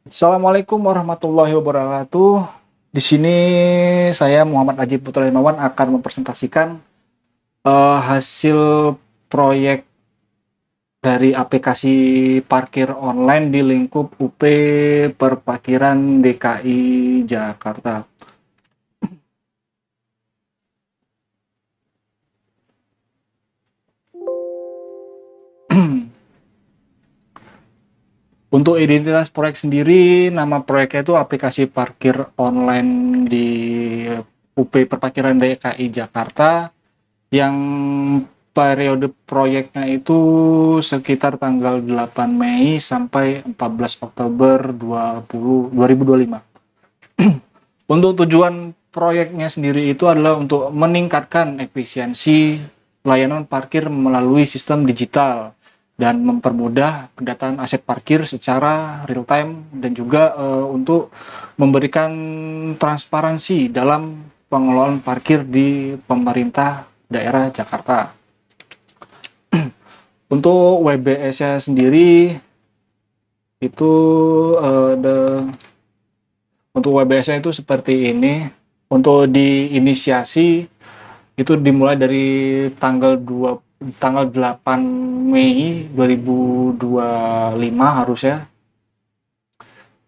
Assalamualaikum warahmatullahi wabarakatuh. Di sini saya Muhammad Ajib Putra Limawan akan mempresentasikan hasil proyek dari aplikasi parkir online di lingkup UP Perparkiran DKI Jakarta. Untuk identitas proyek sendiri, nama proyeknya itu aplikasi parkir online di UP Perparkiran DKI Jakarta yang periode proyeknya itu sekitar tanggal 8 Mei sampai 14 Oktober 2025. Untuk tujuan proyeknya sendiri itu adalah untuk meningkatkan efisiensi layanan parkir melalui sistem digital dan mempermudah pendataan aset parkir secara real time dan juga untuk memberikan transparansi dalam pengelolaan parkir di pemerintah daerah Jakarta. Untuk WBS-nya sendiri itu untuk WBS-nya itu seperti ini. Untuk diinisiasi itu dimulai dari tanggal 8 Mei 2025 harusnya.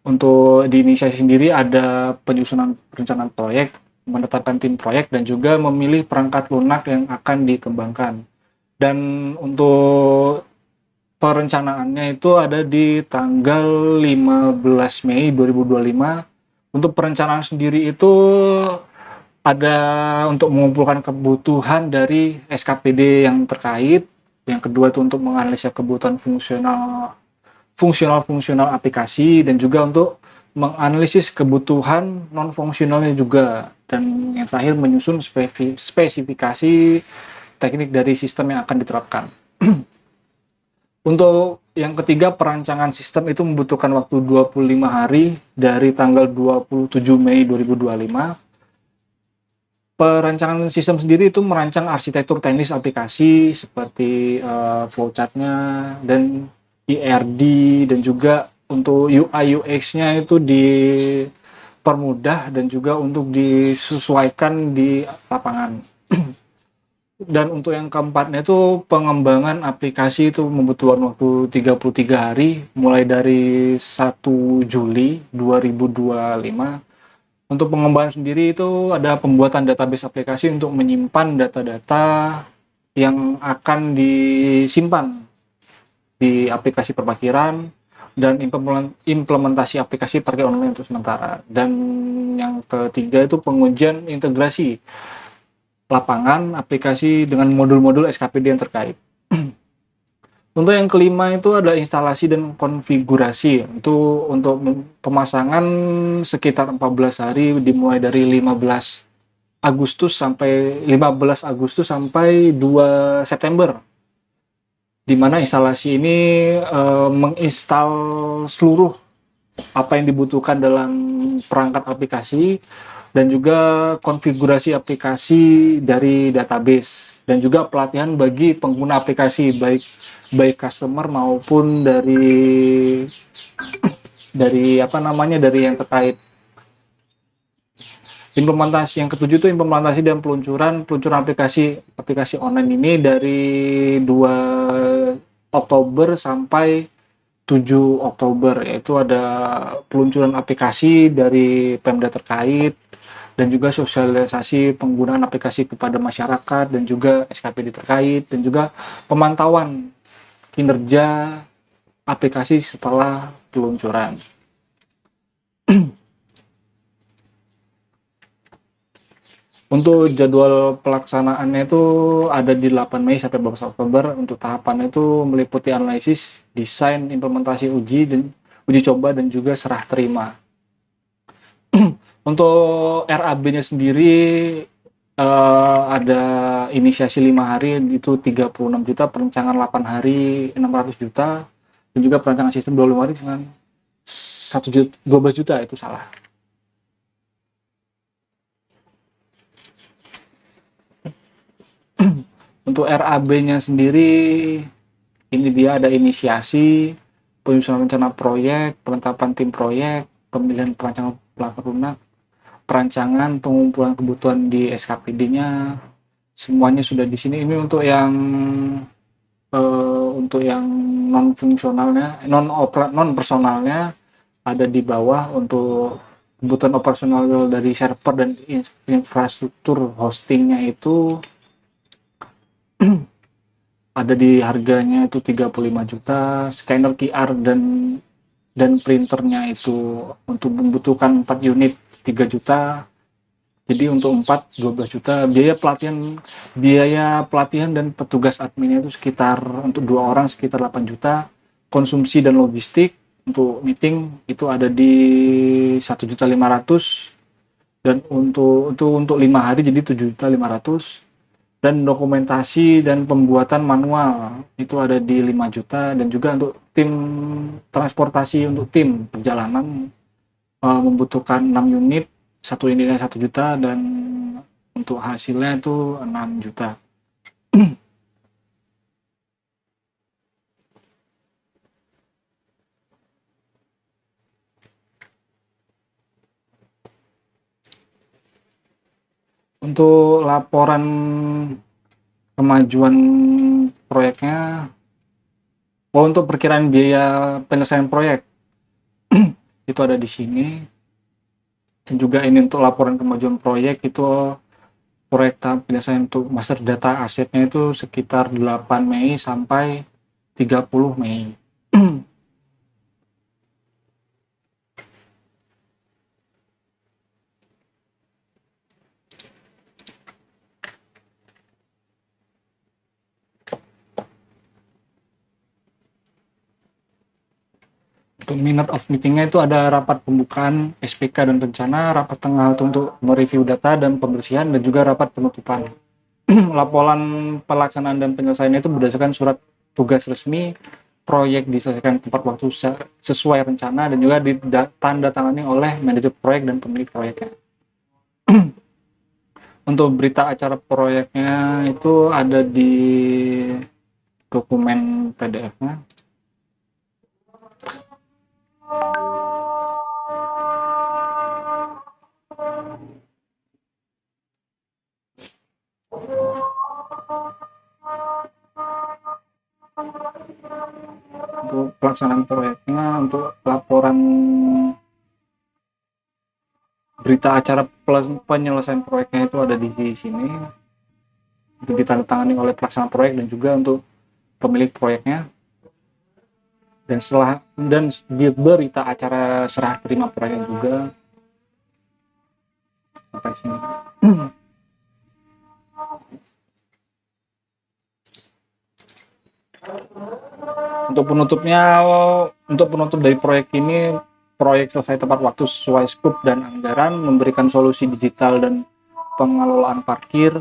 Untuk diinisiasi sendiri ada penyusunan perencanaan proyek, menetapkan tim proyek, dan juga memilih perangkat lunak yang akan dikembangkan. Dan untuk perencanaannya itu ada di tanggal 15 Mei 2025. Untuk perencanaan sendiri itu ada untuk mengumpulkan kebutuhan dari SKPD yang terkait. Yang kedua itu untuk menganalisa kebutuhan fungsional aplikasi dan juga untuk menganalisis kebutuhan non fungsionalnya juga. Dan yang terakhir menyusun spesifikasi teknik dari sistem yang akan diterapkan. Untuk yang ketiga, perancangan sistem itu membutuhkan waktu 25 hari dari tanggal 27 Mei 2025. Perancangan sistem sendiri itu merancang arsitektur teknis aplikasi seperti flowchart-nya dan IRD, dan juga untuk UI UX-nya itu dipermudah dan juga untuk disesuaikan di lapangan. Dan untuk yang keempatnya itu pengembangan aplikasi itu membutuhkan waktu 33 hari mulai dari 1 Juli 2025. Untuk pengembangan sendiri itu ada pembuatan database aplikasi untuk menyimpan data-data yang akan disimpan di aplikasi perparkiran dan implementasi aplikasi parkir online untuk sementara. Dan yang ketiga itu pengujian integrasi lapangan aplikasi dengan modul-modul SKPD yang terkait. Untuk yang kelima itu ada instalasi dan konfigurasi. Itu untuk pemasangan sekitar 14 hari dimulai dari 15 Agustus sampai 2 September. Di mana instalasi ini menginstal seluruh apa yang dibutuhkan dalam perangkat aplikasi dan juga konfigurasi aplikasi dari database dan juga pelatihan bagi pengguna aplikasi baik customer maupun dari yang terkait. Implementasi yang ketujuh itu implementasi dan peluncuran aplikasi online ini dari 2 Oktober sampai 7 Oktober, yaitu ada peluncuran aplikasi dari Pemda terkait dan juga sosialisasi penggunaan aplikasi kepada masyarakat dan juga SKPD terkait dan juga pemantauan kinerja aplikasi setelah peluncuran. Untuk jadwal pelaksanaannya itu ada di 8 Mei sampai 12 Oktober. Untuk tahapannya itu meliputi analisis, desain, implementasi uji coba dan juga serah terima. Untuk RAB-nya sendiri ada inisiasi 5 hari itu 36 juta, perencanaan 8 hari 600 juta, dan juga perancangan sistem 25 hari dengan 12 juta, itu salah. Untuk RAB-nya sendiri ini dia ada inisiasi penyusunan rencana proyek, penetapan tim proyek, pemilihan perancang pelaksanaan lunak, perancangan, pengumpulan kebutuhan di SKPD-nya, semuanya sudah di sini. Ini untuk yang non fungsionalnya, non personalnya ada di bawah. Untuk kebutuhan operasional dari server dan infrastruktur hostingnya itu ada di harganya itu 35 juta, scanner QR dan printernya itu untuk membutuhkan 4 unit 3 juta. Jadi untuk 4 12 juta. Biaya pelatihan dan petugas adminnya itu sekitar untuk 2 orang sekitar 8 juta. Konsumsi dan logistik untuk meeting itu ada di 1.500.000, dan untuk 5 hari jadi 7.500.000. Dan dokumentasi dan pembuatan manual itu ada di 5 juta. Dan juga untuk tim transportasi untuk tim perjalanan membutuhkan 6 unit, satu unitnya 1 juta, dan untuk hasilnya itu 6 juta. Untuk laporan kemajuan proyeknya, untuk perkiraan biaya penyelesaian proyek itu ada di sini. Dan juga ini untuk laporan kemajuan proyek itu, proyek tahap penyelesaian untuk master data asetnya itu sekitar 8 Mei sampai 30 Mei. Untuk minute of meetingnya itu ada rapat pembukaan, SPK dan rencana, rapat tengah untuk mereview data dan pembersihan, dan juga rapat penutupan. Laporan pelaksanaan dan penyelesaiannya itu berdasarkan surat tugas resmi, proyek diselesaikan tepat waktu sesuai rencana, dan juga ditandatangani oleh manajer proyek dan pemilik proyeknya. Untuk berita acara proyeknya itu ada di dokumen PDF-nya. Untuk pelaksanaan proyeknya, untuk laporan berita acara penyelesaian proyeknya itu ada di sini, itu ditandatangani oleh pelaksana proyek dan juga untuk pemilik proyeknya. Dan berita acara serah terima proyek juga sampai sini. Untuk penutup dari proyek ini, proyek selesai tepat waktu sesuai skop dan anggaran, memberikan solusi digital dan pengelolaan parkir.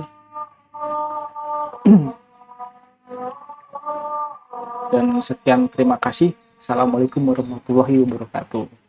Dan sekian, terima kasih. Assalamualaikum warahmatullahi wabarakatuh.